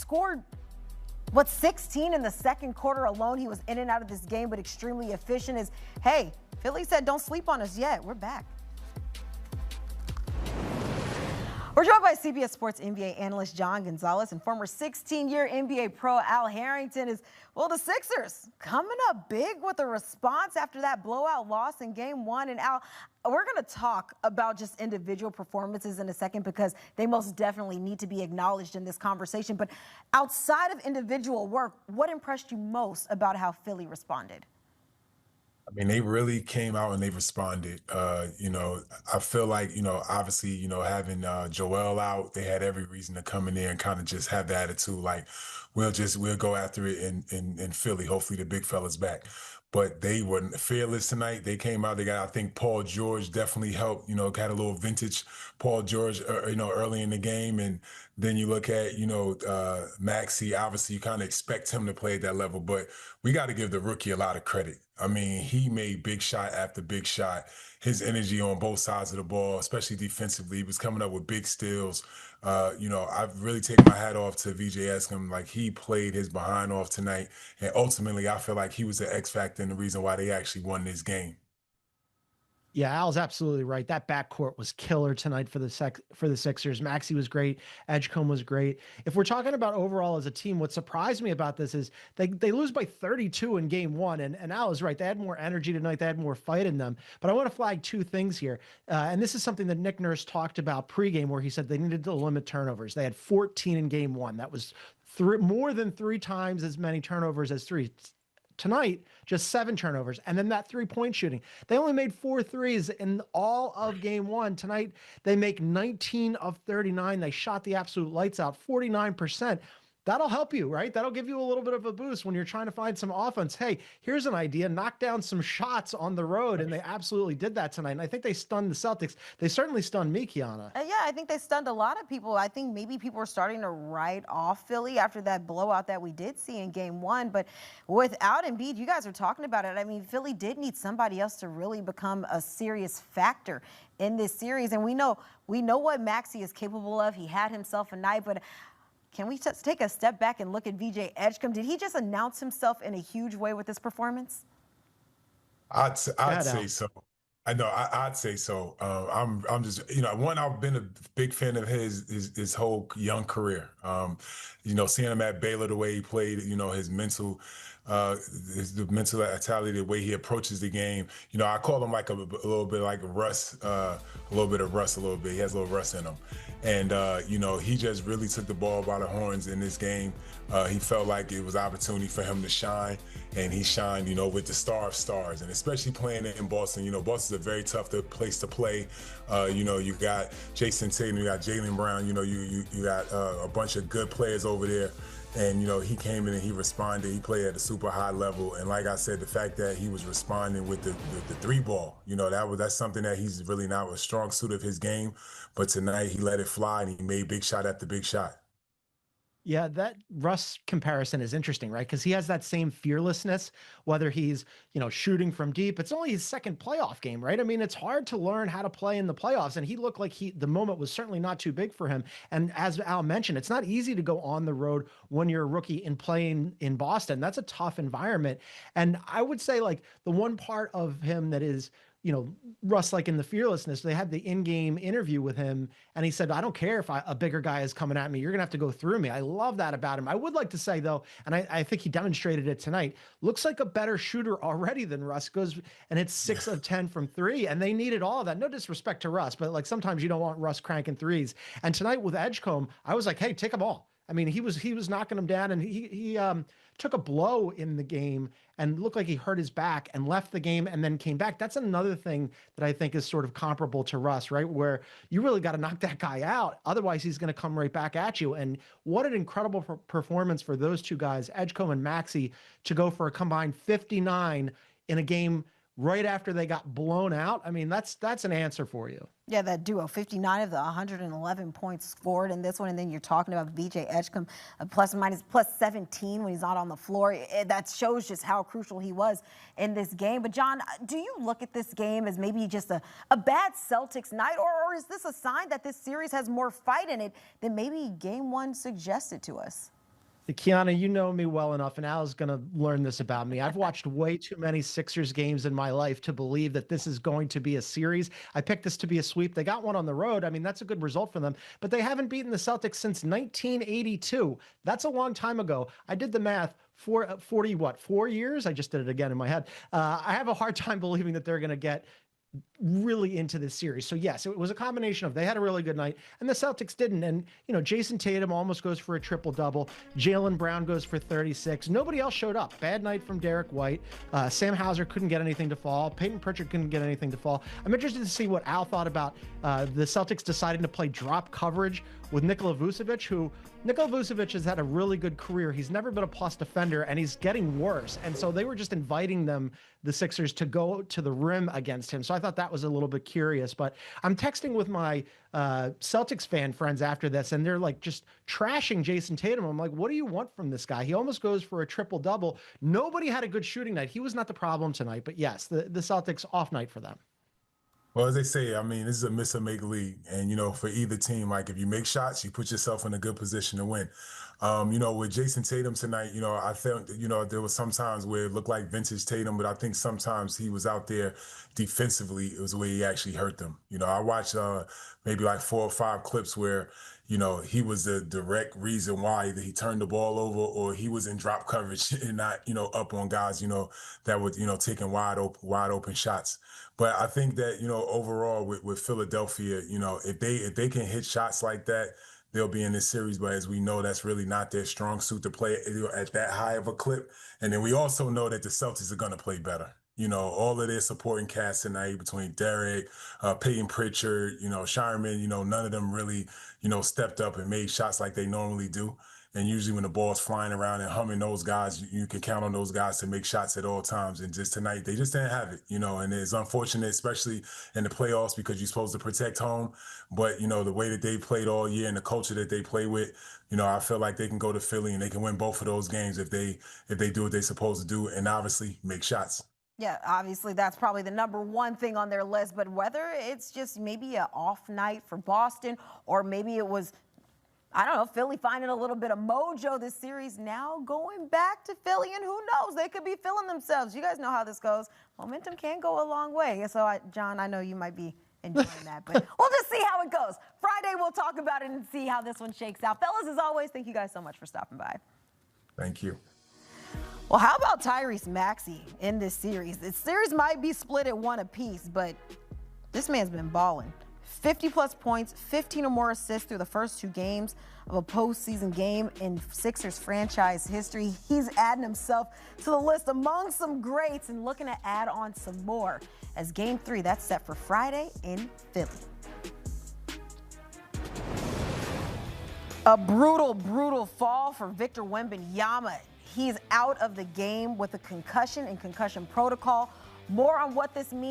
scored, 16 in the second quarter alone. He was in and out of this game, but extremely efficient. Hey, Philly said, don't sleep on us yet. We're back. We're joined by CBS Sports NBA analyst John Gonzalez and former 16-year NBA pro Al Harrington. The Sixers coming up big with a response after that blowout loss in Game 1. And Al, we're going to talk about just individual performances in a second because they most definitely need to be acknowledged in this conversation. But outside of individual work, what impressed you most about how Philly responded? I mean, they really came out and they responded. I feel like, obviously, having Joel out, they had every reason to come in there and kind of just have the attitude like, we'll go after it in Philly. Hopefully the big fella's back. But they were fearless tonight. They came out. I think Paul George definitely helped, got a little vintage Paul George, early in the game. And then you look at, Maxey, obviously you kind of expect him to play at that level, but we got to give the rookie a lot of credit. I mean, he made big shot after big shot. His energy on both sides of the ball, especially defensively, he was coming up with big steals. I really take my hat off to VJ Escom. Like, he played his behind off tonight. And ultimately, I feel like he was the X factor and the reason why they actually won this game. Yeah, Al's absolutely right. That backcourt was killer tonight for the Sixers. Maxey was great. Edgecombe was great. If we're talking about overall as a team, what surprised me about this is they lose by 32 in Game 1. And Al is right. They had more energy tonight. They had more fight in them. But I want to flag two things here. And this is something that Nick Nurse talked about pregame, where he said they needed to limit turnovers. They had 14 in Game 1. That was more than 3 times as many turnovers as three. Tonight, just 7 turnovers. And then that 3-point shooting. They only made 4 threes in all of Game 1. Tonight, they make 19 of 39. They shot the absolute lights out, 49%. That'll help you, right? That'll give you a little bit of a boost when you're trying to find some offense. Hey, here's an idea. Knock down some shots on the road. And they absolutely did that tonight. And I think they stunned the Celtics. They certainly stunned me, Kiana. Yeah, I think they stunned a lot of people. I think maybe people are starting to write off Philly after that blowout that we did see in Game 1. But without Embiid, you guys are talking about it. I mean, Philly did need somebody else to really become a serious factor in this series. And we know what Maxey is capable of. He had himself a night, but can we just take a step back and look at VJ Edgecombe? Did he just announce himself in a huge way with this performance? I'd say so. I know. I'd say so. I'm just, I've been a big fan of his whole young career. Seeing him at Baylor, the way he played, his mental, the mental mentality, the way he approaches the game. I call him like a little bit like Russ, a little bit of Russ, a little bit. He has a little Russ in him. And, he just really took the ball by the horns in this game. He felt like it was opportunity for him to shine, and he shined, with the star of stars, and especially playing in Boston. Boston's a very tough place to play. You got Jayson Tatum, you got Jaylen Brown, you got a bunch of good players over there. And, he came in and he responded. He played at a super high level. And like I said, the fact that he was responding with the 3-ball, that's something that he's really not a strong suit of his game. But tonight he let it fly and he made big shot after big shot. Yeah, that Russ comparison is interesting, right? Because he has that same fearlessness, whether he's, shooting from deep. It's only his second playoff game, right? I mean, it's hard to learn how to play in the playoffs. And he looked like the moment was certainly not too big for him. And as Al mentioned, it's not easy to go on the road when you're a rookie and playing in Boston. That's a tough environment. And I would say, like, the one part of him that is, Russ, like in the fearlessness, they had the in-game interview with him, and he said, I don't care if a bigger guy is coming at me. You're going to have to go through me. I love that about him. I would like to say, though, and I think he demonstrated it tonight, looks like a better shooter already than Russ. Goes and hits 6 of 10 from 3, and they needed all of that. No disrespect to Russ, but like sometimes you don't want Russ cranking threes. And tonight with Edgecombe, I was like, hey, take them all. I mean, he was knocking them down, and he took a blow in the game and looked like he hurt his back and left the game and then came back. That's another thing that I think is sort of comparable to Russ, right? Where you really got to knock that guy out. Otherwise, he's going to come right back at you. And what an incredible performance for those two guys, Edgecombe and Maxey, to go for a combined 59 in a game right after they got blown out. I mean, that's an answer for you. Yeah, that duo, 59 of the 111 points scored in this one. And then you're talking about VJ Edgecombe, plus 17 when he's not on the floor. That shows just how crucial he was in this game. But, John, do you look at this game as maybe just a bad Celtics night? Or is this a sign that this series has more fight in it than maybe Game 1 suggested to us? Kiana, you know me well enough, and Al's going to learn this about me. I've watched way too many Sixers games in my life to believe that this is going to be a series. I picked this to be a sweep. They got one on the road. I mean, that's a good result for them, but they haven't beaten the Celtics since 1982. That's a long time ago. I did the math. 4 years? I just did it again in my head. I have a hard time believing that they're going to get really into this series. So yes, it was a combination of they had a really good night and the Celtics didn't. And, Jayson Tatum almost goes for a triple-double. Jaylen Brown goes for 36. Nobody else showed up. Bad night from Derek White. Sam Hauser couldn't get anything to fall. Peyton Pritchard couldn't get anything to fall. I'm interested to see what Al thought about the Celtics deciding to play drop coverage with Nikola Vucevic, who Nikola Vucevic has had a really good career. He's never been a plus defender, and he's getting worse. And so they were just inviting the Sixers, to go to the rim against him. So I thought that was a little bit curious. But I'm texting with my Celtics fan friends after this, and they're like just trashing Jayson Tatum. I'm like, what do you want from this guy? He almost goes for a triple-double. Nobody had a good shooting night. He was not the problem tonight. But yes, the Celtics off night for them. Well, as they say, I mean, this is a miss or make league. And, for either team, like if you make shots, you put yourself in a good position to win. With Jayson Tatum tonight, I felt, there was some times where it looked like vintage Tatum, but I think sometimes he was out there defensively. It was the way he actually hurt them. I watched maybe like 4 or 5 clips where, he was the direct reason why either he turned the ball over or he was in drop coverage and not, up on guys, that were, taking wide open shots. But I think that, overall with Philadelphia, if they can hit shots like that, they'll be in this series. But as we know, that's really not their strong suit to play at that high of a clip. And then we also know that the Celtics are going to play better. All of their supporting cast tonight between Derek, Peyton Pritchard, Sherman, none of them really, stepped up and made shots like they normally do. And usually when the ball's flying around and humming, those guys, you can count on those guys to make shots at all times. And just tonight, they just didn't have it, and it's unfortunate, especially in the playoffs, because you're supposed to protect home. But, the way that they played all year and the culture that they play with, I feel like they can go to Philly and they can win both of those games if they do what they're supposed to do and obviously make shots. Yeah, obviously that's probably the number one thing on their list. But whether it's just maybe an off night for Boston or maybe it was, I don't know, Philly finding a little bit of mojo this series, now going back to Philly, and who knows, they could be feeling themselves. You guys know how this goes. Momentum can go a long way. So, John, I know you might be enjoying that, but we'll just see how it goes. Friday, we'll talk about it and see how this one shakes out. Fellas, as always, thank you guys so much for stopping by. Thank you. Well, how about Tyrese Maxey in this series? This series might be split at 1 apiece, but this man's been balling. 50-plus points, 15 or more assists through the first 2 games of a postseason game in Sixers franchise history. He's adding himself to the list among some greats and looking to add on some more as Game 3, that's set for Friday in Philly. A brutal, brutal fall for Victor Wembanyama. He's out of the game with a concussion and concussion protocol. More on what this means.